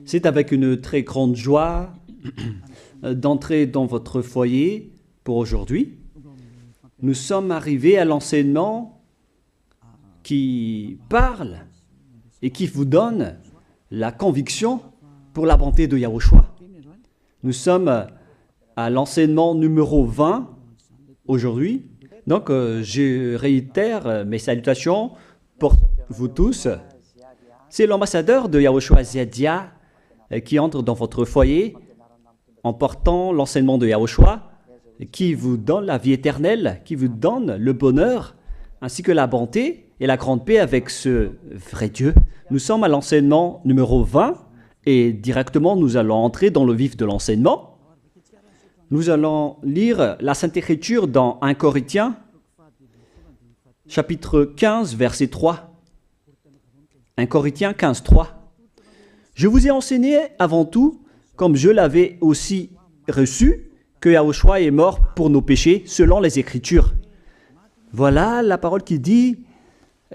C'est avec une très grande joie d'entrer dans votre foyer pour aujourd'hui. Nous sommes arrivés à l'enseignement qui parle et qui vous donne la conviction pour la bonté de Yahushua. Nous sommes à l'enseignement numéro 20 aujourd'hui. Donc, je réitère mes salutations pour vous tous. C'est l'ambassadeur de Yahushua Ziadia qui entre dans votre foyer en portant l'enseignement de Yahushua, qui vous donne la vie éternelle, qui vous donne le bonheur, ainsi que la bonté et la grande paix avec ce vrai Dieu. Nous sommes à l'enseignement numéro 20 et directement nous allons entrer dans le vif de l'enseignement. Nous allons lire la Sainte Écriture dans 1 Corinthiens, chapitre 15, verset 3. 1 Corinthiens 15, 3. Je vous ai enseigné avant tout, comme je l'avais aussi reçu, que Yahushua est mort pour nos péchés selon les Écritures. Voilà la parole qui dit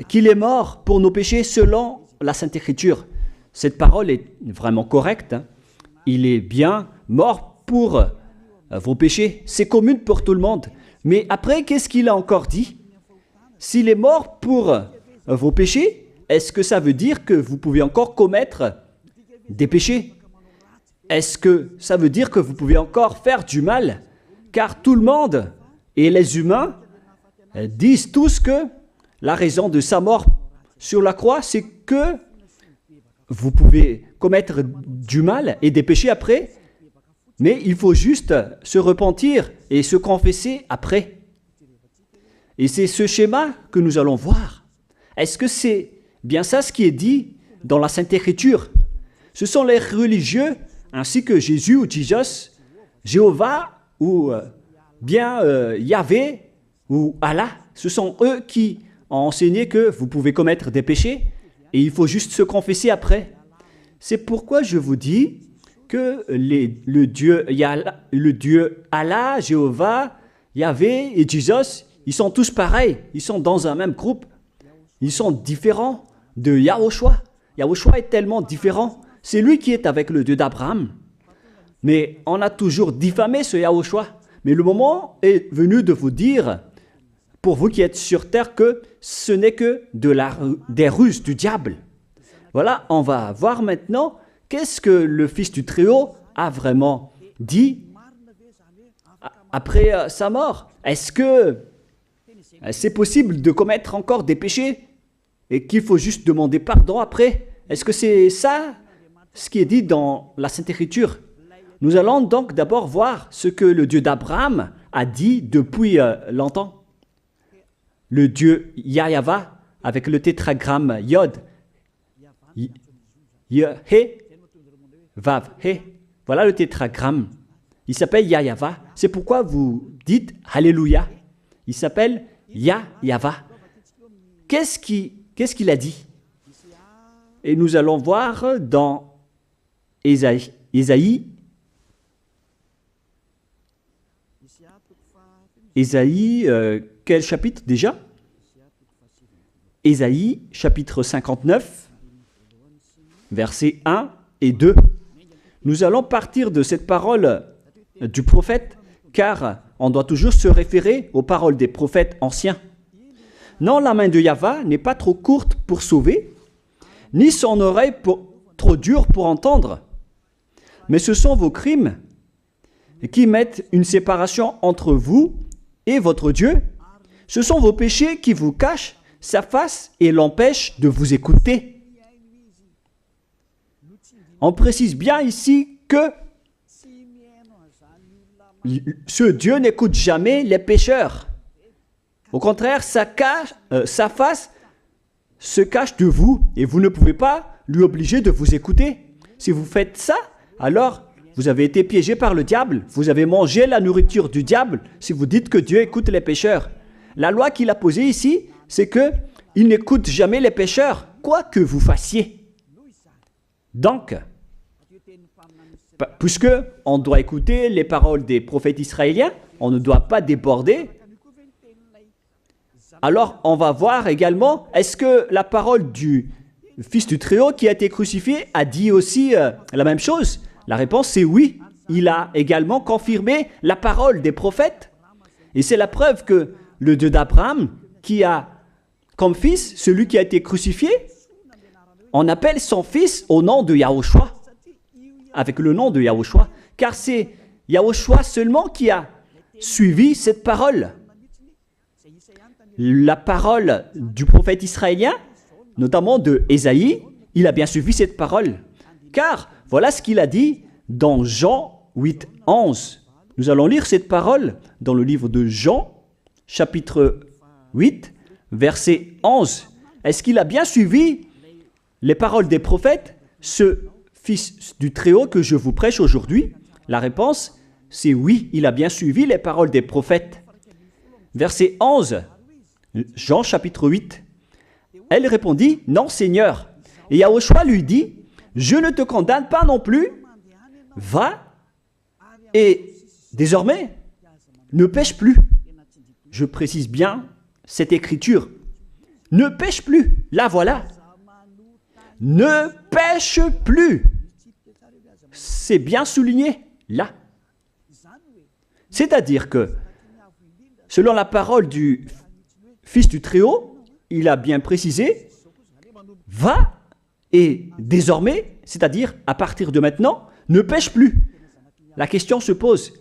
qu'il est mort pour nos péchés selon la Sainte Écriture. Cette parole est vraiment correcte. Il est bien mort pour vos péchés. C'est commun pour tout le monde. Mais après, qu'est-ce qu'il a encore dit? S'il est mort pour vos péchés, est-ce que ça veut dire que vous pouvez encore commettre des péchés? Est-ce que ça veut dire que vous pouvez encore faire du mal? Car tout le monde et les humains disent tous que la raison de sa mort sur la croix, c'est que vous pouvez commettre du mal et des péchés après, mais il faut juste se repentir et se confesser après. Et c'est ce schéma que nous allons voir. Est-ce que c'est bien ça ce qui est dit dans la Sainte Écriture? Ce sont les religieux, ainsi que Jésus ou Jesus, Jéhovah ou bien Yahvé ou Allah. Ce sont eux qui ont enseigné que vous pouvez commettre des péchés et il faut juste se confesser après. C'est pourquoi je vous dis que le Dieu Allah, Jéhovah, Yahvé et Jesus, ils sont tous pareils. Ils sont dans un même groupe. Ils sont différents de Yahushua. Yahushua est tellement différent. C'est lui qui est avec le Dieu d'Abraham. Mais on a toujours diffamé ce Yahushua. Mais le moment est venu de vous dire, pour vous qui êtes sur terre, que ce n'est que des ruses du diable. Voilà, on va voir maintenant qu'est-ce que le Fils du Très-Haut a vraiment dit après sa mort. Est-ce que c'est possible de commettre encore des péchés et qu'il faut juste demander pardon après? Est-ce que c'est ça ce qui est dit dans la Sainte Écriture? Nous allons donc d'abord voir ce que le Dieu d'Abraham a dit depuis longtemps. Le Dieu Yahva avec le tétragramme Yod, He, Vav, He. Voilà le tétragramme. Il s'appelle Yahva. C'est pourquoi vous dites Alléluia. Il s'appelle Yahva. Qu'est-ce qu'il a dit? Et nous allons voir dans Ésaïe, quel chapitre déjà? Ésaïe, chapitre 59, versets 1 et 2. Nous allons partir de cette parole du prophète, car on doit toujours se référer aux paroles des prophètes anciens. Non, la main de Yahva n'est pas trop courte pour sauver, ni son oreille trop dure pour entendre. Mais ce sont vos crimes qui mettent une séparation entre vous et votre Dieu. Ce sont vos péchés qui vous cachent sa face et l'empêchent de vous écouter. On précise bien ici que ce Dieu n'écoute jamais les pécheurs. Au contraire, sa face se cache de vous et vous ne pouvez pas lui obliger de vous écouter. Si vous faites ça, alors vous avez été piégé par le diable. Vous avez mangé la nourriture du diable si vous dites que Dieu écoute les pécheurs. La loi qu'il a posée ici, c'est qu'il n'écoute jamais les pécheurs, quoi que vous fassiez. Donc, puisque on doit écouter les paroles des prophètes israéliens, on ne doit pas déborder. Alors, on va voir également, est-ce que la parole du Fils du Très-Haut qui a été crucifié a dit aussi la même chose? La réponse c'est oui. Il a également confirmé la parole des prophètes. Et c'est la preuve que le Dieu d'Abraham, qui a comme fils celui qui a été crucifié, on appelle son fils au nom de Yahushua, avec le nom de Yahushua, car c'est Yahushua seulement qui a suivi cette parole. La parole du prophète israélien, notamment de Ésaïe, il a bien suivi cette parole. Car voilà ce qu'il a dit dans Jean 8, 11. Nous allons lire cette parole dans le livre de Jean, chapitre 8, verset 11. Est-ce qu'il a bien suivi les paroles des prophètes, ce Fils du Très-Haut que je vous prêche aujourd'hui? La réponse, c'est oui, il a bien suivi les paroles des prophètes. Verset 11, Jean chapitre 8. Elle répondit, non Seigneur. Et Yahushua lui dit, je ne te condamne pas non plus. Va et désormais, ne pêche plus. Je précise bien cette écriture. Ne pêche plus. Là, voilà. Ne pêche plus. C'est bien souligné, là. C'est-à-dire que, selon la parole du Fils du Très-Haut, il a bien précisé, va et désormais, c'est-à-dire à partir de maintenant, ne pêche plus. La question se pose,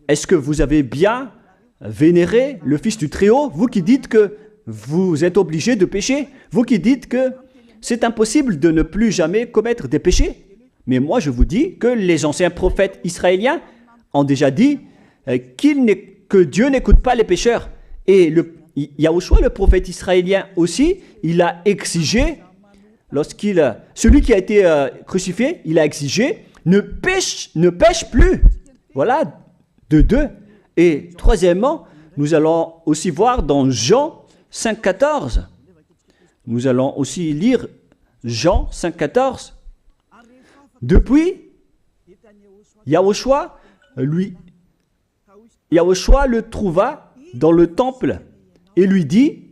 est-ce que vous avez bien vénéré le Fils du Très-Haut, vous qui dites que vous êtes obligé de pécher, vous qui dites que c'est impossible de ne plus jamais commettre des péchés? Mais moi je vous dis que les anciens prophètes israéliens ont déjà dit que Dieu n'écoute pas les pécheurs. Et Yahushua, le prophète israélien aussi, il a exigé, celui qui a été crucifié, il a exigé, ne pêche plus. Voilà, de deux. Et troisièmement, nous allons aussi voir dans Jean 5,14. Nous allons aussi lire Jean 5,14. Depuis, Yahushua le trouva dans le temple et lui dit,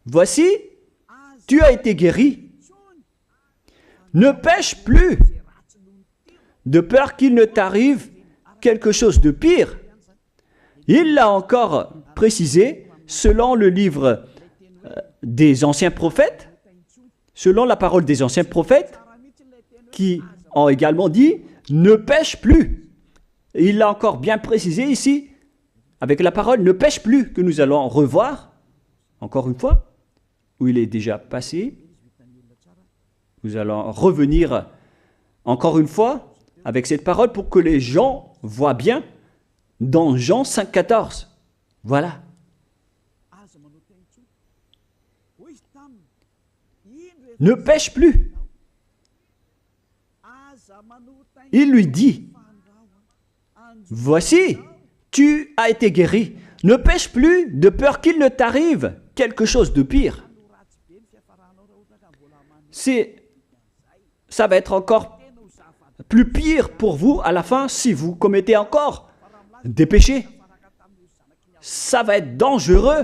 voici, tu as été guéri. Ne pêche plus, de peur qu'il ne t'arrive quelque chose de pire. Il l'a encore précisé selon le livre des anciens prophètes, selon la parole des anciens prophètes, qui ont également dit « ne pêche plus ». Il l'a encore bien précisé ici, avec la parole « ne pêche plus » que nous allons revoir, encore une fois, où il est déjà passé. Nous allons revenir encore une fois avec cette parole pour que les gens voient bien dans Jean 5,14. Voilà. Ne pêche plus. Il lui dit, voici, tu as été guéri. Ne pêche plus de peur qu'il ne t'arrive quelque chose de pire. Ça va être encore plus pire pour vous à la fin si vous commettez encore des péchés. Ça va être dangereux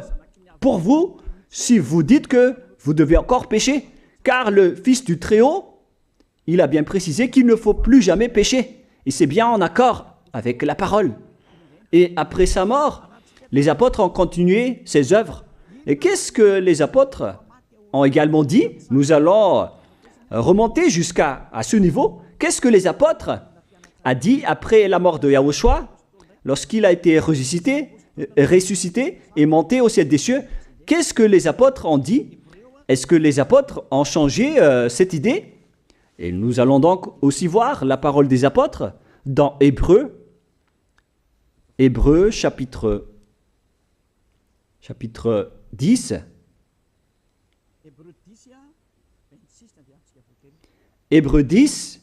pour vous si vous dites que vous devez encore pécher. Car le Fils du Très-Haut, il a bien précisé qu'il ne faut plus jamais pécher. Et c'est bien en accord avec la parole. Et après sa mort, les apôtres ont continué ses œuvres. Et qu'est-ce que les apôtres ont également dit? Nous allons remonter jusqu'à ce niveau. Qu'est-ce que les apôtres ont dit après la mort de Yahushua, lorsqu'il a été ressuscité et monté au ciel des cieux? Qu'est-ce que les apôtres ont dit? Est-ce que les apôtres ont changé cette idée? Et nous allons donc aussi voir la parole des apôtres dans Hébreux chapitre 10. Hébreux 10,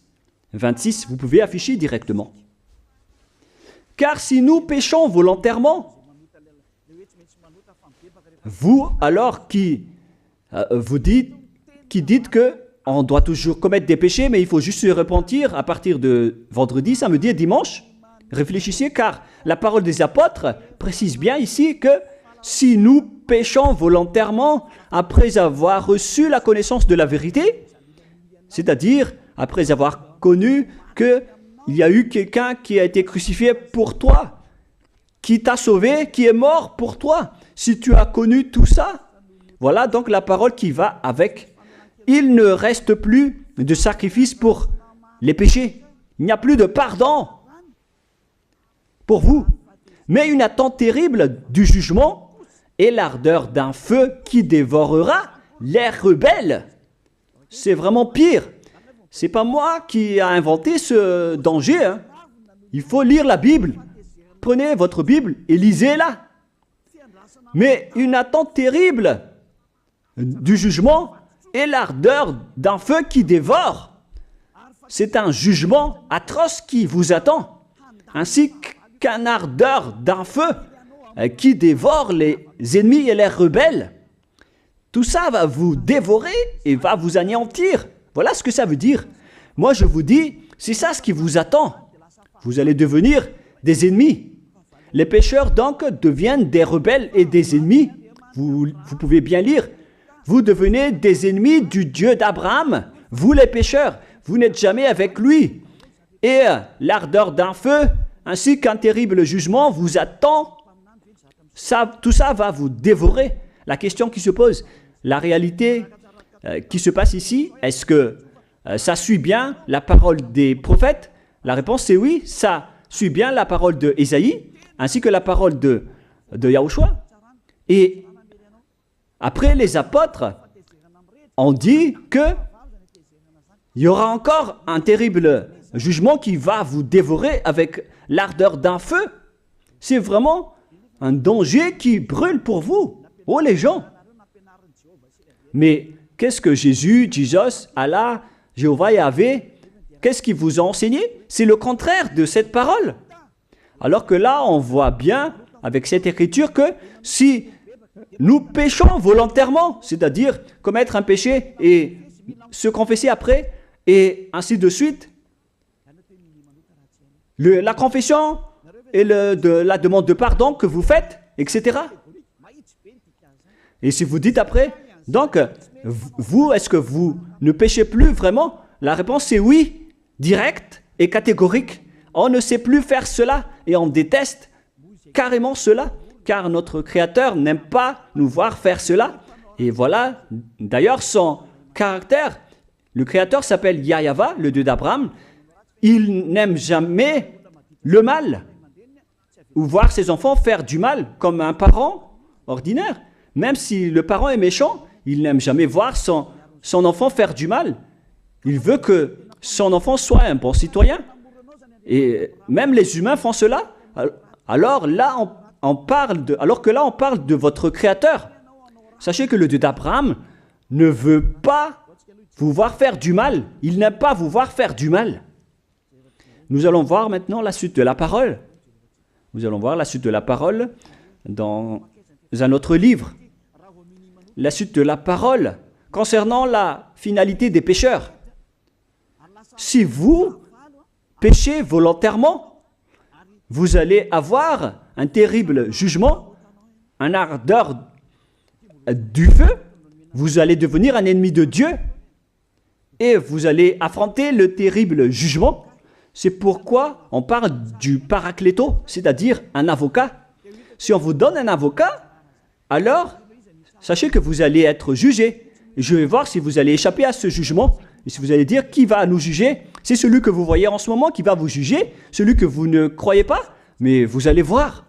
26, vous pouvez afficher directement. Car si nous péchons volontairement, vous alors qui dites que on doit toujours commettre des péchés, mais il faut juste se repentir à partir de vendredi, samedi et dimanche, réfléchissez, car la parole des apôtres précise bien ici que si nous péchons volontairement après avoir reçu la connaissance de la vérité, C'est-à-dire, après avoir connu qu'il y a eu quelqu'un qui a été crucifié pour toi, qui t'a sauvé, qui est mort pour toi. Si tu as connu tout ça, voilà donc la parole qui va avec. Il ne reste plus de sacrifice pour les péchés. Il n'y a plus de pardon pour vous. Mais une attente terrible du jugement et l'ardeur d'un feu qui dévorera les rebelles. C'est vraiment pire. C'est pas moi qui ai inventé ce danger. Hein. Il faut lire la Bible. Prenez votre Bible et lisez-la. Mais une attente terrible du jugement et l'ardeur d'un feu qui dévore. C'est un jugement atroce qui vous attend, ainsi qu'une ardeur d'un feu qui dévore les ennemis et les rebelles. Tout ça va vous dévorer et va vous anéantir. Voilà ce que ça veut dire. Moi, je vous dis, c'est ça ce qui vous attend. Vous allez devenir des ennemis. Les pécheurs, donc, deviennent des rebelles et des ennemis. Vous pouvez bien lire. Vous devenez des ennemis du Dieu d'Abraham. Vous, les pécheurs, vous n'êtes jamais avec lui. Et l'ardeur d'un feu, ainsi qu'un terrible jugement, vous attend. Tout ça va vous dévorer. La question qui se pose, la réalité qui se passe ici, est-ce que ça suit bien la parole des prophètes? La réponse c'est oui, ça suit bien la parole de Ésaïe, ainsi que la parole de Yahushua. Et après, les apôtres ont dit qu'il y aura encore un terrible jugement qui va vous dévorer avec l'ardeur d'un feu. C'est vraiment un danger qui brûle pour vous. Oh les gens! Mais qu'est-ce que Jésus, Allah, Jéhovah Yahvé, qu'est-ce qu'il vous a enseigné? C'est le contraire de cette parole. Alors que là, on voit bien avec cette écriture que si nous péchons volontairement, c'est-à-dire commettre un péché et se confesser après, et ainsi de suite, la confession et la demande de pardon que vous faites, etc. Et si vous dites après, donc, vous, est-ce que vous ne péchez plus vraiment? La réponse est oui, directe et catégorique. On ne sait plus faire cela et on déteste carrément cela, car notre Créateur n'aime pas nous voir faire cela. Et voilà, d'ailleurs, son caractère, le Créateur s'appelle Yahweh, le Dieu d'Abraham. Il n'aime jamais le mal, ou voir ses enfants faire du mal, comme un parent ordinaire. Même si le parent est méchant, il n'aime jamais voir son enfant faire du mal. Il veut que son enfant soit un bon citoyen. Et même les humains font cela. Alors que là, on parle de votre Créateur. Sachez que le Dieu d'Abraham ne veut pas vous voir faire du mal. Il n'aime pas vous voir faire du mal. Nous allons voir maintenant la suite de la parole. Nous allons voir la suite de la parole dans un autre livre. La suite de la parole concernant la finalité des pécheurs. Si vous péchez volontairement, vous allez avoir un terrible jugement, un ardeur du feu, vous allez devenir un ennemi de Dieu et vous allez affronter le terrible jugement. C'est pourquoi on parle du paracléto, c'est-à-dire un avocat. Si on vous donne un avocat, alors sachez que vous allez être jugé. Et je vais voir si vous allez échapper à ce jugement. Et si vous allez dire qui va nous juger, c'est celui que vous voyez en ce moment qui va vous juger, celui que vous ne croyez pas. Mais vous allez voir,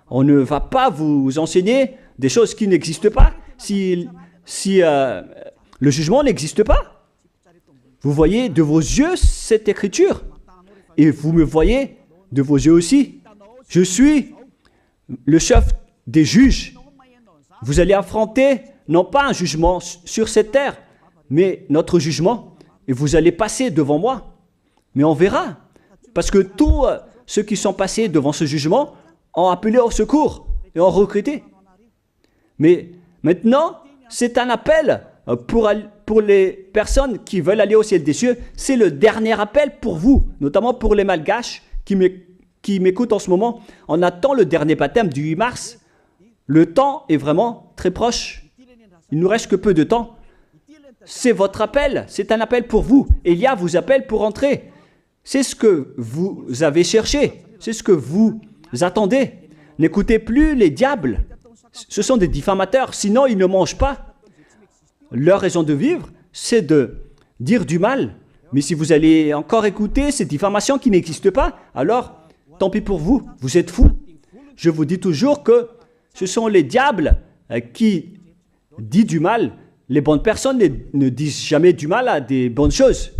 on ne va pas vous enseigner des choses qui n'existent pas si le jugement n'existe pas. Vous voyez de vos yeux cette écriture et vous me voyez de vos yeux aussi. Je suis le chef des juges. Vous allez affronter non pas un jugement sur cette terre, mais notre jugement. Et vous allez passer devant moi. Mais on verra. Parce que tous ceux qui sont passés devant ce jugement ont appelé au secours et ont recruté. Mais maintenant, c'est un appel pour les personnes qui veulent aller au ciel des cieux. C'est le dernier appel pour vous, notamment pour les malgaches qui m'écoutent en ce moment. On attend le dernier baptême du 8 mars. Le temps est vraiment très proche. Il nous reste que peu de temps. c'est votre appel, c'est un appel pour vous. Élia vous appelle pour entrer. C'est ce que vous avez cherché, c'est ce que vous attendez. N'écoutez plus les diables, ce sont des diffamateurs, sinon ils ne mangent pas. Leur raison de vivre, c'est de dire du mal. Mais si vous allez encore écouter ces diffamations qui n'existent pas, alors tant pis pour vous, vous êtes fous. Je vous dis toujours que ce sont les diables qui disent du mal. Les bonnes personnes ne disent jamais du mal à des bonnes choses.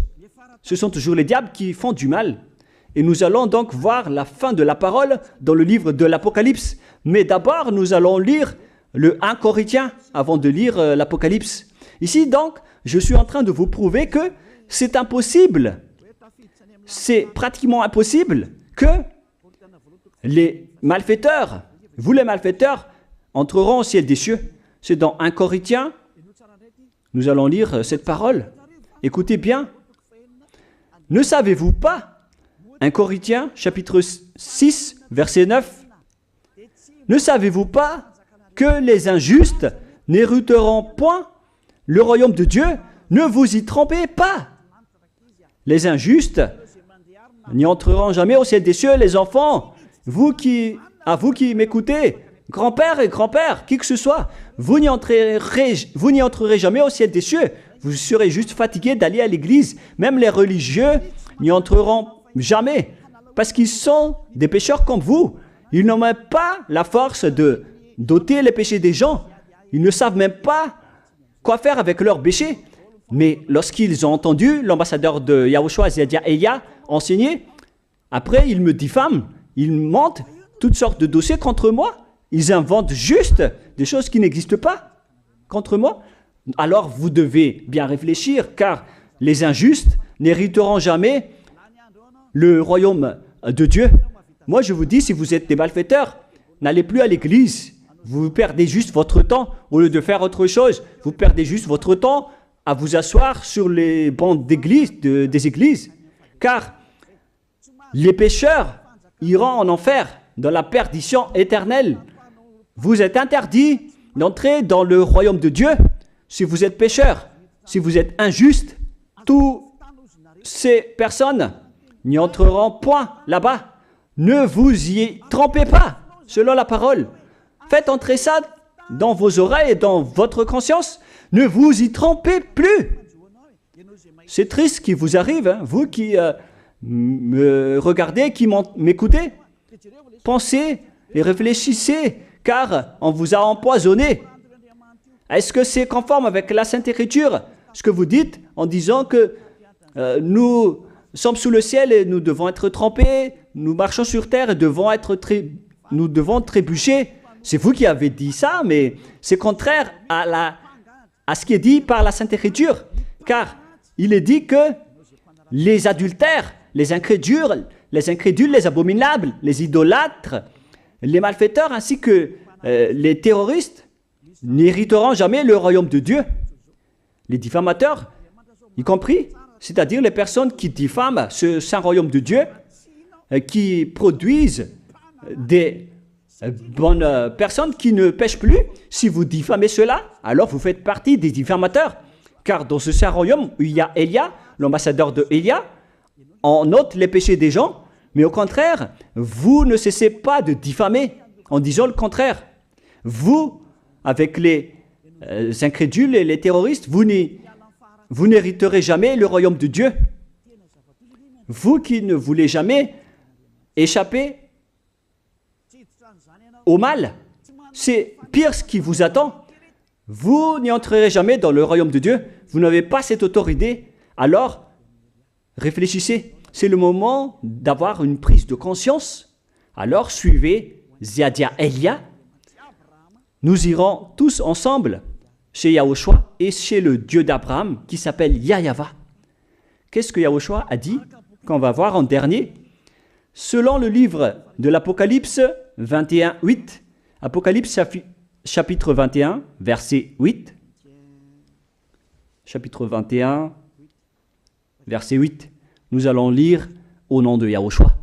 Ce sont toujours les diables qui font du mal. Et nous allons donc voir la fin de la parole dans le livre de l'Apocalypse. Mais d'abord, nous allons lire le 1 Corinthiens avant de lire l'Apocalypse. Ici donc, je suis en train de vous prouver que c'est impossible. C'est pratiquement impossible que les malfaiteurs, vous les malfaiteurs, entreront au ciel des cieux. C'est dans 1 Corinthiens, nous allons lire cette parole. Écoutez bien. Ne savez-vous pas, 1 Corinthiens, chapitre 6, verset 9, ne savez-vous pas que les injustes n'hériteront point le royaume de Dieu? Ne vous y trompez pas. Les injustes n'y entreront jamais au ciel des cieux. Les enfants, vous qui m'écoutez, grand-père et grand-père, qui que ce soit, vous n'y entrerez jamais au ciel des cieux. Vous serez juste fatigués d'aller à l'église. Même les religieux n'y entreront jamais parce qu'ils sont des pécheurs comme vous. Ils n'ont même pas la force de d'ôter les péchés des gens. Ils ne savent même pas quoi faire avec leurs péchés. Mais lorsqu'ils ont entendu l'ambassadeur de Yahushua, c'est-à-dire Elia, enseigner, après ils me diffament, ils mentent toutes sortes de dossiers contre moi. Ils inventent juste des choses qui n'existent pas contre moi. Alors vous devez bien réfléchir, car les injustes n'hériteront jamais le royaume de Dieu. Moi je vous dis, si vous êtes des malfaiteurs, n'allez plus à l'église. Vous perdez juste votre temps. Au lieu de faire autre chose, vous perdez juste votre temps à vous asseoir sur les bancs d'église, des églises. Car les pécheurs iront en enfer, dans la perdition éternelle. Vous êtes interdit d'entrer dans le royaume de Dieu si vous êtes pécheur, si vous êtes injuste. Toutes ces personnes n'y entreront point là-bas. Ne vous y trompez pas, selon la parole. Faites entrer ça dans vos oreilles et dans votre conscience. Ne vous y trompez plus. C'est triste ce qui vous arrive, hein, vous qui me regardez, qui m'écoutez. Pensez et réfléchissez, car on vous a empoisonné. Est-ce que c'est conforme avec la Sainte Écriture, ce que vous dites en disant que nous sommes sous le ciel et nous devons être trempés, nous marchons sur terre et nous devons trébucher? C'est vous qui avez dit ça, mais c'est contraire à ce qui est dit par la Sainte Écriture, car il est dit que les adultères, les incrédules, les abominables, les idolâtres, les malfaiteurs ainsi que les terroristes n'hériteront jamais le royaume de Dieu. Les diffamateurs, y compris, c'est-à-dire les personnes qui diffament ce saint royaume de Dieu, qui produisent des bonnes personnes qui ne pêchent plus. Si vous diffamez cela, alors vous faites partie des diffamateurs. Car dans ce saint royaume où il y a Elia, l'ambassadeur de Elia, on note les péchés des gens, mais au contraire, vous ne cessez pas de diffamer en disant le contraire. Vous, avec les incrédules et les terroristes, vous n'hériterez jamais le royaume de Dieu. Vous qui ne voulez jamais échapper au mal, c'est pire ce qui vous attend. Vous n'y entrerez jamais dans le royaume de Dieu. Vous n'avez pas cette autorité. Alors, réfléchissez. C'est le moment d'avoir une prise de conscience. Alors, suivez Ziadia Elia. Nous irons tous ensemble chez Yahushua et chez le Dieu d'Abraham qui s'appelle Yahava. Qu'est-ce que Yahushua a dit qu'on va voir en dernier? Selon le livre de l'Apocalypse 21, 8, Apocalypse chapitre 21, verset 8, chapitre 21, verset 8, nous allons lire au nom de Yahushua.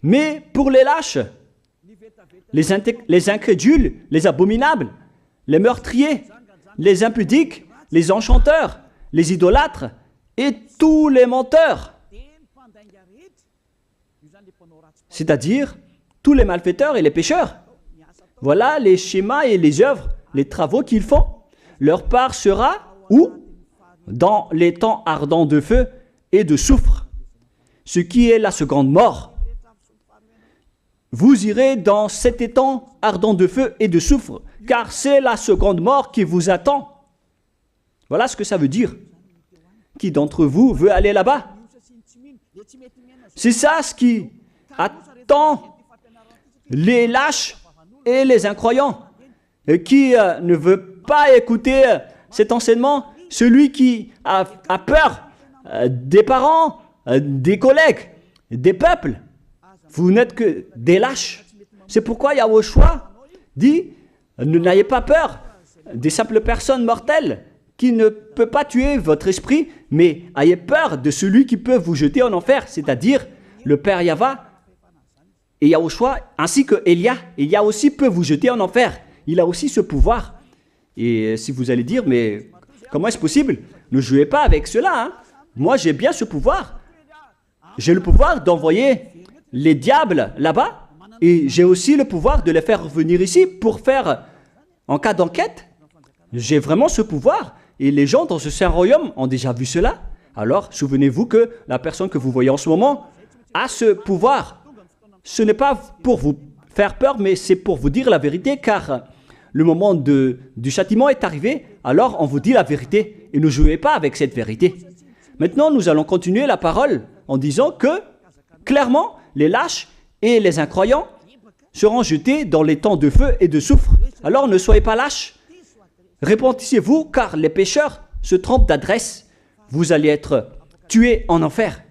Mais pour les lâches, les incrédules, les abominables, les meurtriers, les impudiques, les enchanteurs, les idolâtres et tous les menteurs. C'est-à-dire tous les malfaiteurs et les pécheurs. Voilà les schémas et les œuvres, les travaux qu'ils font. Leur part sera où? Dans les temps ardents de feu et de soufre, ce qui est la seconde mort. Vous irez dans cet étang ardent de feu et de soufre, car c'est la seconde mort qui vous attend. Voilà ce que ça veut dire. Qui d'entre vous veut aller là-bas? C'est ça ce qui attend les lâches et les incroyants. Et qui ne veut pas écouter cet enseignement? Celui qui a peur des parents, des collègues, des peuples. Vous n'êtes que des lâches. C'est pourquoi Yahushua dit, ne n'ayez pas peur des simples personnes mortelles qui ne peut pas tuer votre esprit, mais ayez peur de celui qui peut vous jeter en enfer, c'est-à-dire le Père Yahva et Yahushua, ainsi que Elia. Elia aussi peut vous jeter en enfer. Il a aussi ce pouvoir. Et si vous allez dire, mais comment est-ce possible? Ne jouez pas avec cela. Hein. Moi, j'ai bien ce pouvoir. J'ai le pouvoir d'envoyer les diables là-bas. Et j'ai aussi le pouvoir de les faire revenir ici pour faire, en cas d'enquête. J'ai vraiment ce pouvoir. Et les gens dans ce saint royaume ont déjà vu cela. Alors, souvenez-vous que la personne que vous voyez en ce moment a ce pouvoir. Ce n'est pas pour vous faire peur, mais c'est pour vous dire la vérité, car le moment du châtiment est arrivé, alors on vous dit la vérité, et ne jouez pas avec cette vérité. Maintenant, nous allons continuer la parole en disant que, clairement, les lâches et les incroyants seront jetés dans les temps de feu et de soufre. Alors ne soyez pas lâches, répentissez-vous, car les pécheurs se trompent d'adresse. Vous allez être tués en enfer.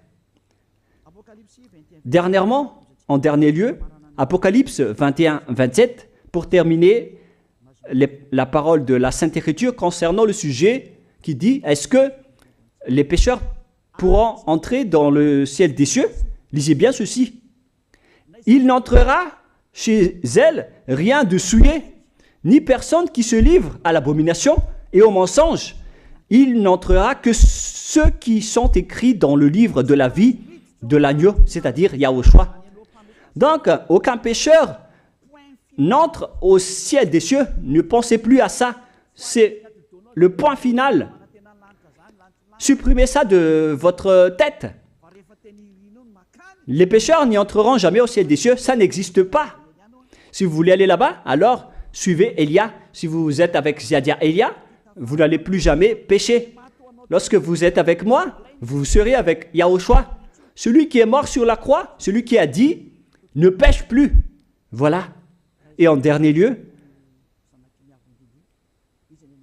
Dernièrement, en dernier lieu, Apocalypse 21-27, pour terminer la parole de la Sainte Écriture concernant le sujet qui dit, est-ce que les pécheurs pourront entrer dans le ciel des cieux? Lisez bien ceci. Il n'entrera chez elle rien de souillé, ni personne qui se livre à l'abomination et au mensonge. Il n'entrera que ceux qui sont écrits dans le livre de la vie de l'agneau, c'est-à-dire Yahushua. Donc, aucun pécheur n'entre au ciel des cieux. Ne pensez plus à ça. C'est le point final. Supprimez ça de votre tête. Les pécheurs n'y entreront jamais au ciel des cieux. Ça n'existe pas. Si vous voulez aller là-bas, alors suivez Elia. Si vous êtes avec Ziadia Elia, vous n'allez plus jamais pécher. Lorsque vous êtes avec moi, vous serez avec Yahushua. Celui qui est mort sur la croix, celui qui a dit, ne pêche plus. Voilà. Et en dernier lieu,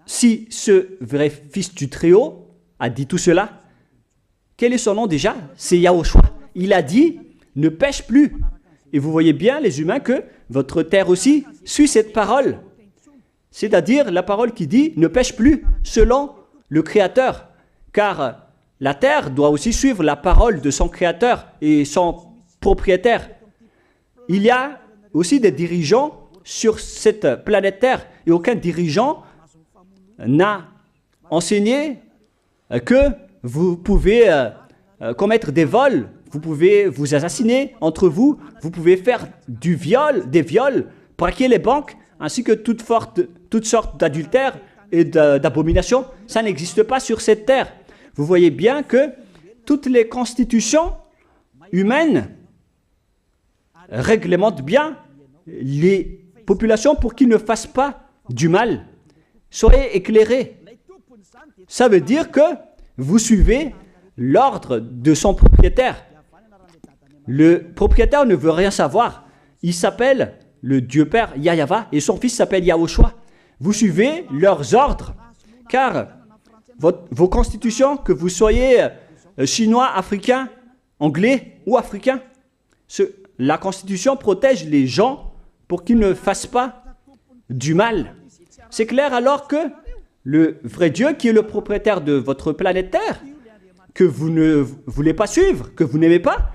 si ce vrai fils du Très-Haut a dit tout cela, quel est son nom déjà? C'est Yahushua. Il a dit, ne pêche plus. Et vous voyez bien, les humains, que votre terre aussi suit cette parole. C'est-à-dire la parole qui dit, ne pêche plus, selon le Créateur. Car la terre doit aussi suivre la parole de son Créateur et son propriétaire. Il y a aussi des dirigeants sur cette planète Terre et aucun dirigeant n'a enseigné que vous pouvez commettre des vols, vous pouvez vous assassiner entre vous, vous pouvez faire des viols, braquer les banques, ainsi que toutes sortes d'adultères et d'abominations. Ça n'existe pas sur cette terre. Vous voyez bien que toutes les constitutions humaines réglementent bien les populations pour qu'ils ne fassent pas du mal. Soyez éclairés. Ça veut dire que vous suivez l'ordre de son propriétaire. Le propriétaire ne veut rien savoir. Il s'appelle le Dieu Père Yahva et son fils s'appelle Yahushua. Vous suivez leurs ordres, car vos constitutions, que vous soyez chinois, africain, anglais ou africain, la Constitution protège les gens pour qu'ils ne fassent pas du mal. C'est clair alors que le vrai Dieu, qui est le propriétaire de votre planète Terre, que vous ne voulez pas suivre, que vous n'aimez pas,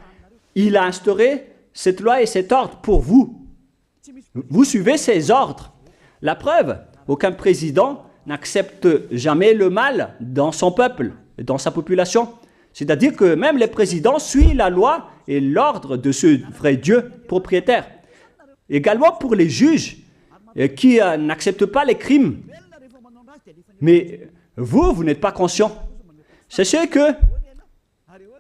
il a instauré cette loi et cet ordre pour vous. Vous suivez ces ordres. La preuve, aucun président n'accepte jamais le mal dans son peuple, dans sa population. C'est-à-dire que même les présidents suivent la loi et l'ordre de ce vrai Dieu propriétaire. Également pour les juges qui n'acceptent pas les crimes. Mais vous n'êtes pas conscient. Sachez que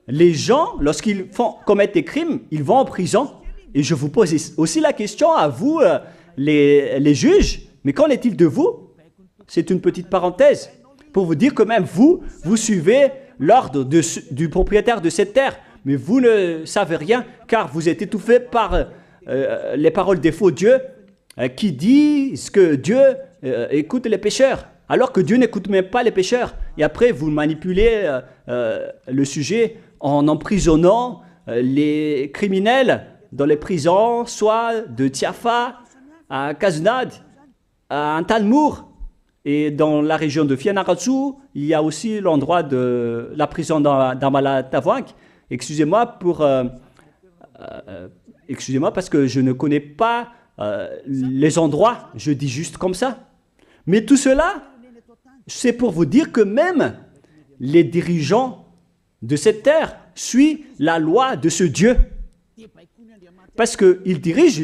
les gens, lorsqu'ils commettent des crimes, ils vont en prison. Et je vous pose aussi la question à vous, les juges, mais qu'en est-il de vous? C'est une petite parenthèse pour vous dire que même vous suivez l'ordre du propriétaire de cette terre, mais vous ne savez rien car vous êtes étouffé par les paroles des faux dieux qui disent que Dieu écoute les pécheurs, alors que Dieu n'écoute même pas les pécheurs. Et après, vous manipulez le sujet en emprisonnant les criminels dans les prisons, soit de Tiafa à Kaznad, à Antalmour. Et dans la région de Fianarantsoa, il y a aussi l'endroit de la prison d'Amala-Tavoink. Excusez-moi parce que je ne connais pas les endroits, je dis juste comme ça. Mais tout cela, c'est pour vous dire que même les dirigeants de cette terre suivent la loi de ce Dieu. Parce qu'il dirige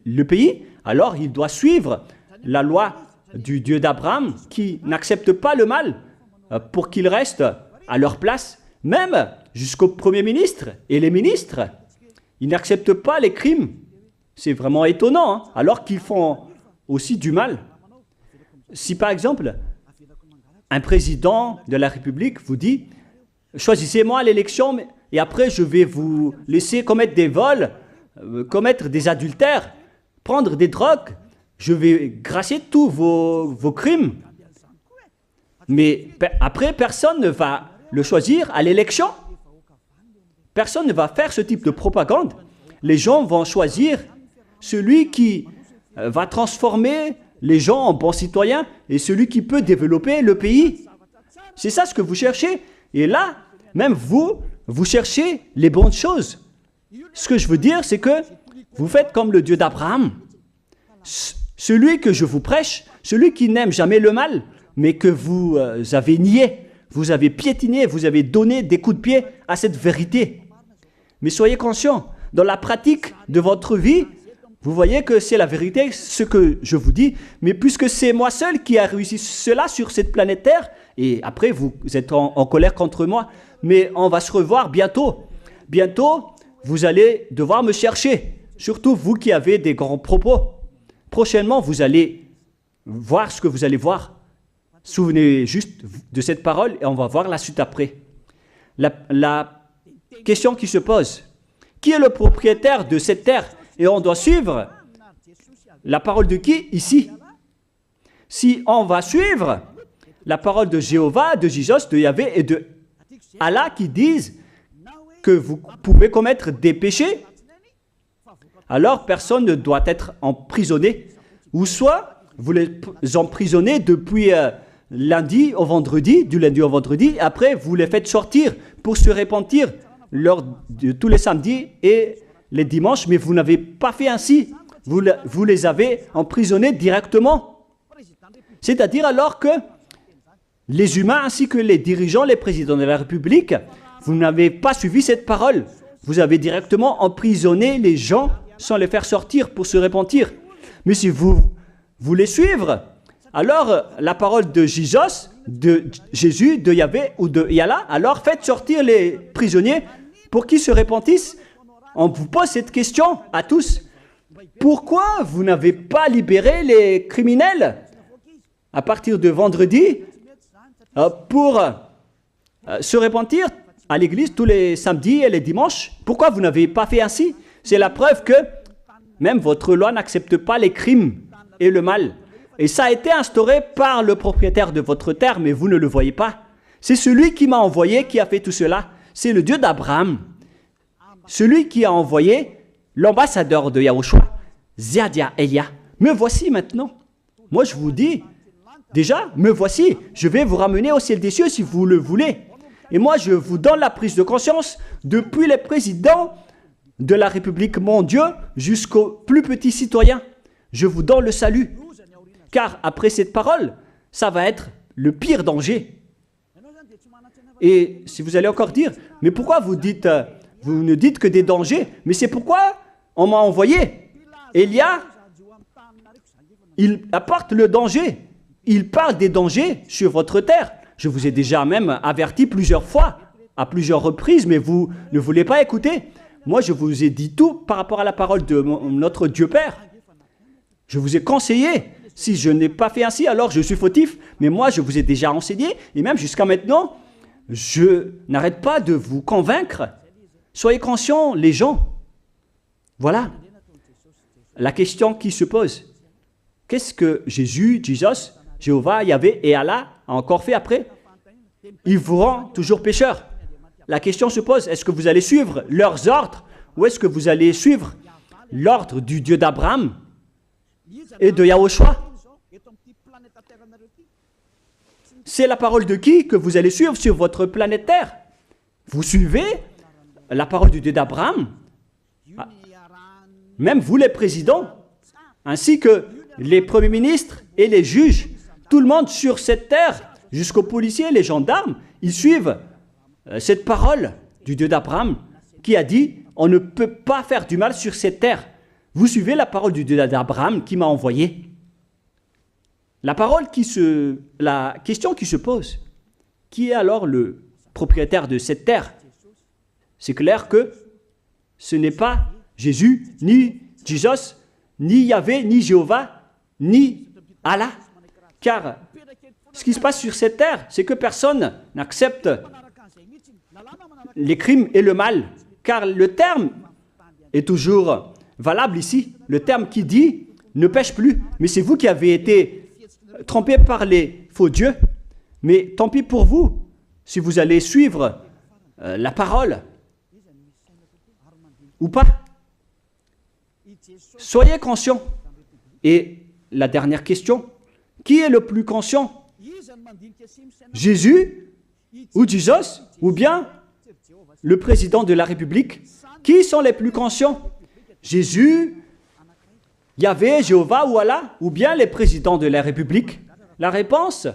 le pays, alors il doit suivre la loi du Dieu d'Abraham qui n'accepte pas le mal pour qu'ils restent à leur place, même jusqu'au Premier ministre et les ministres. Ils n'acceptent pas les crimes. C'est vraiment étonnant, hein, alors qu'ils font aussi du mal. Si par exemple, un président de la République vous dit « Choisissez-moi à l'élection et après je vais vous laisser commettre des vols, commettre des adultères, prendre des drogues, je vais gracier tous vos crimes. » Mais après, personne ne va le choisir à l'élection. Personne ne va faire ce type de propagande. Les gens vont choisir celui qui va transformer les gens en bons citoyens et celui qui peut développer le pays. C'est ça ce que vous cherchez. Et là, même vous cherchez les bonnes choses. Ce que je veux dire, c'est que vous faites comme le Dieu d'Abraham. Celui que je vous prêche, celui qui n'aime jamais le mal, mais que vous avez nié, vous avez piétiné, vous avez donné des coups de pied à cette vérité. Mais soyez conscients, dans la pratique de votre vie, vous voyez que c'est la vérité, ce que je vous dis, mais puisque c'est moi seul qui a réussi cela sur cette planète Terre, et après vous êtes en colère contre moi, mais on va se revoir bientôt. Bientôt, vous allez devoir me chercher, surtout vous qui avez des grands propos. Prochainement, vous allez voir ce que vous allez voir. Souvenez juste de cette parole et on va voir la suite après. La question qui se pose, qui est le propriétaire de cette terre? Et on doit suivre la parole de qui ici? Si on va suivre la parole de Jéhovah, de Jésus, de Yahvé et de Allah qui disent que vous pouvez commettre des péchés, alors personne ne doit être emprisonné. Ou soit vous les emprisonnez depuis lundi au vendredi, du lundi au vendredi, et après vous les faites sortir pour se repentir lors de tous les samedis et les dimanches, mais vous n'avez pas fait ainsi. Vous les avez emprisonnés directement. C'est-à-dire alors que les humains ainsi que les dirigeants, les présidents de la République, vous n'avez pas suivi cette parole. Vous avez directement emprisonné les gens sans les faire sortir pour se repentir. Mais si vous voulez suivre, alors la parole de Jésus, de Yahvé ou de Yallah, alors faites sortir les prisonniers pour qu'ils se repentissent. On vous pose cette question à tous. Pourquoi vous n'avez pas libéré les criminels à partir de vendredi pour se repentir à l'église tous les samedis et les dimanches? Pourquoi vous n'avez pas fait ainsi? C'est la preuve que même votre loi n'accepte pas les crimes et le mal. Et ça a été instauré par le propriétaire de votre terre, mais vous ne le voyez pas. C'est celui qui m'a envoyé qui a fait tout cela. C'est le Dieu d'Abraham. Celui qui a envoyé l'ambassadeur de Yahushua, Ziadia Elia. Me voici maintenant. Moi je vous dis, déjà, me voici. Je vais vous ramener au ciel des cieux si vous le voulez. Et moi je vous donne la prise de conscience depuis les présidents de la République, mon Dieu, jusqu'aux plus petits citoyens. Je vous donne le salut. Car après cette parole, ça va être le pire danger. Et si vous allez encore dire, mais pourquoi vous ne dites que des dangers? Mais c'est pourquoi on m'a envoyé. Élia, il apporte le danger. Il parle des dangers sur votre terre. Je vous ai déjà même averti plusieurs fois, à plusieurs reprises, mais vous ne voulez pas écouter. Moi, je vous ai dit tout par rapport à la parole de notre Dieu Père. Je vous ai conseillé. Si je n'ai pas fait ainsi, alors je suis fautif. Mais moi, je vous ai déjà enseigné. Et même jusqu'à maintenant, je n'arrête pas de vous convaincre. Soyez conscients, les gens. Voilà la question qui se pose. Qu'est-ce que Jésus, Jéhovah, Yahvé et Allah a encore fait après? Ils vous rendent toujours pécheurs. La question se pose, est-ce que vous allez suivre leurs ordres ou est-ce que vous allez suivre l'ordre du Dieu d'Abraham et de Yahushua? C'est la parole de qui que vous allez suivre sur votre planète Terre? Vous suivez la parole du Dieu d'Abraham? Même vous les présidents, ainsi que les premiers ministres et les juges, tout le monde sur cette terre, jusqu'aux policiers, les gendarmes, ils suivent cette parole du Dieu d'Abraham qui a dit, on ne peut pas faire du mal sur cette terre. Vous suivez la parole du Dieu d'Abraham qui m'a envoyé. La question qui se pose, qui est alors le propriétaire de cette terre? C'est clair que ce n'est pas Jésus, ni Jesus, ni Yahvé, ni Jéhovah, ni Allah. Car ce qui se passe sur cette terre, c'est que personne n'accepte les crimes et le mal. Car le terme est toujours valable ici. Le terme qui dit « ne pêche plus ». Mais c'est vous qui avez été trompés par les faux dieux. Mais tant pis pour vous, si vous allez suivre la parole ou pas. Soyez conscients. Et la dernière question, qui est le plus conscient? Jésus ou Jesus ou bien le président de la République? Qui sont les plus conscients? Jésus, Yahvé, Jéhovah ou Allah ou bien les présidents de la République? La réponse,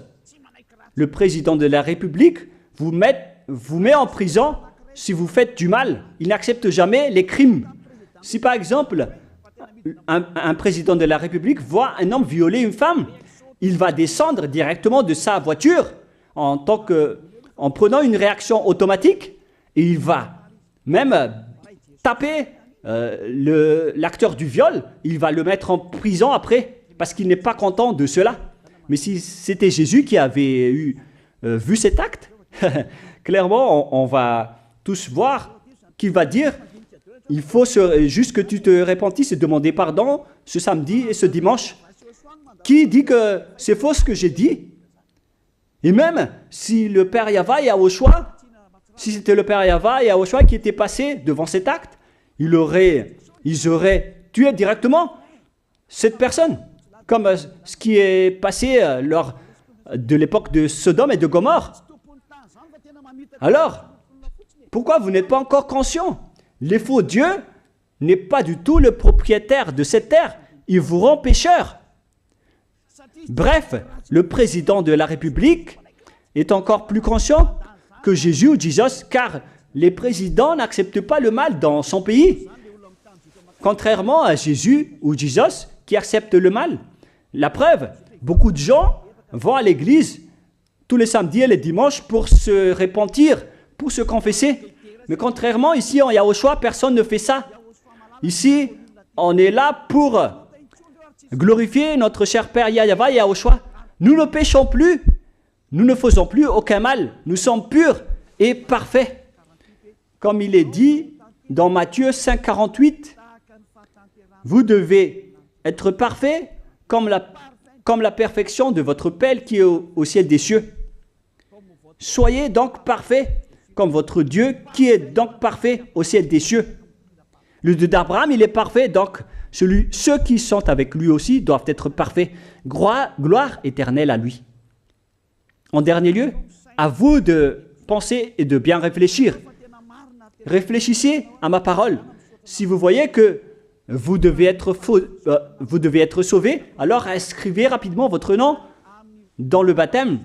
le président de la République vous met en prison si vous faites du mal. Il n'accepte jamais les crimes. Si par exemple, un président de la République voit un homme violer une femme, il va descendre directement de sa voiture en prenant une réaction automatique et il va même taper l'acteur du viol, il va le mettre en prison après parce qu'il n'est pas content de cela. Mais si c'était Jésus qui avait vu cet acte, clairement on va tous voir qu'il va dire il faut juste que tu te repentisses et demander pardon ce samedi et ce dimanche. Qui dit que c'est faux ce que j'ai dit? Et même si le Père Yahvé et Yahushua, si c'était le Père Yahvé et Yahushua qui étaient passés devant cet acte, ils auraient tué directement cette personne, comme ce qui est passé lors de l'époque de Sodome et de Gomorrhe. Alors, pourquoi vous n'êtes pas encore conscient? Les faux dieux n'est pas du tout le propriétaire de cette terre. Ils vous rendent pécheurs. Bref, le président de la République est encore plus conscient que Jésus ou Jesus, car les présidents n'acceptent pas le mal dans son pays. Contrairement à Jésus ou Jesus qui acceptent le mal. La preuve, beaucoup de gens vont à l'église tous les samedis et les dimanches pour se repentir, pour se confesser. Mais contrairement, ici en Yahushua, personne ne fait ça. Ici, on est là pour glorifier notre cher Père Yahvé et Yahushua. Nous ne péchons plus, nous ne faisons plus aucun mal. Nous sommes purs et parfaits. Comme il est dit dans Matthieu 5, 48, vous devez être parfaits comme la perfection de votre Père qui est au ciel des cieux. Soyez donc parfaits comme votre Dieu qui est donc parfait au ciel des cieux. Le Dieu d'Abraham, il est parfait, donc ceux qui sont avec lui aussi doivent être parfaits. Gloire éternelle à lui. En dernier lieu, à vous de penser et de bien réfléchir. Réfléchissez à ma parole. Si vous voyez que vous devez être sauvés, alors inscrivez rapidement votre nom dans le baptême,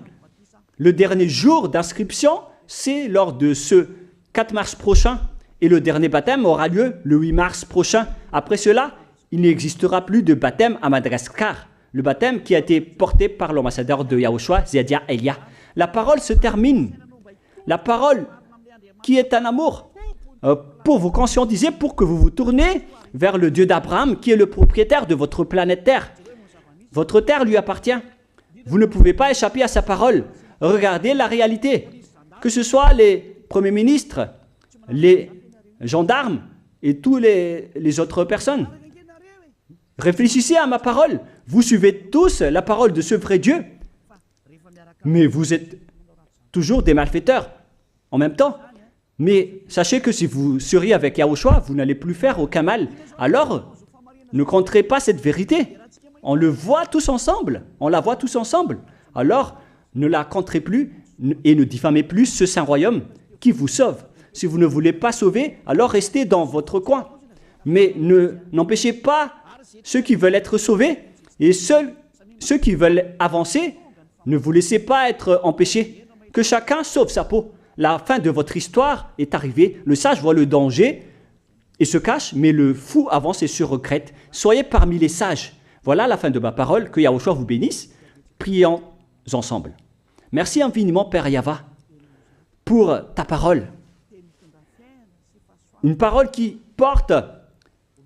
le dernier jour d'inscription, c'est lors de ce 4 mars prochain. Et le dernier baptême aura lieu le 8 mars prochain. Après cela, il n'existera plus de baptême à Madagascar. Le baptême qui a été porté par l'ambassadeur de Yahushua, Ziadia Elia. La parole se termine. La parole qui est un amour pour vous conscientiser, pour que vous vous tournez vers le Dieu d'Abraham qui est le propriétaire de votre planète Terre. Votre terre lui appartient. Vous ne pouvez pas échapper à sa parole. Regardez la réalité. Que ce soit les premiers ministres, les gendarmes et toutes les autres personnes. Réfléchissez à ma parole. Vous suivez tous la parole de ce vrai Dieu. Mais vous êtes toujours des malfaiteurs en même temps. Mais sachez que si vous seriez avec Yahushua, vous n'allez plus faire aucun mal. Alors, ne compterez pas cette vérité. On le voit tous ensemble. On la voit tous ensemble. Alors, ne la compterez plus et ne diffamez plus ce saint royaume qui vous sauve. Si vous ne voulez pas sauver, alors restez dans votre coin. Mais n'empêchez pas ceux qui veulent être sauvés et ceux qui veulent avancer, ne vous laissez pas être empêchés. Que chacun sauve sa peau. La fin de votre histoire est arrivée. Le sage voit le danger et se cache, mais le fou avance et se regrette. Soyez parmi les sages. Voilà la fin de ma parole. Que Yahushua vous bénisse. Prions ensemble. Merci infiniment, Père Yava, pour ta parole. Une parole qui porte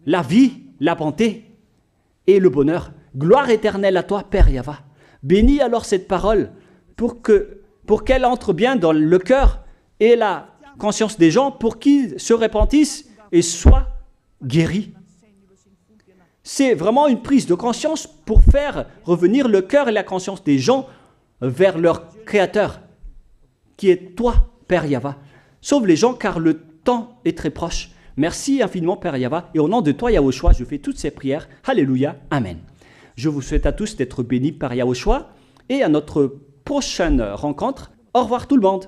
la vie, la bonté et le bonheur. Gloire éternelle à toi, Père Yava. Bénis alors cette parole pour qu'elle entre bien dans le cœur et la conscience des gens pour qu'ils se repentissent et soient guéris. C'est vraiment une prise de conscience pour faire revenir le cœur et la conscience des gens vers leur Créateur, qui est toi, Père Yava. Sauve les gens car le temps est très proche. Merci infiniment, Père Yava. Et au nom de toi, Yahushua, je fais toutes ces prières. Alléluia. Amen. Je vous souhaite à tous d'être bénis par Yahushua et à notre prochaine rencontre. Au revoir tout le monde.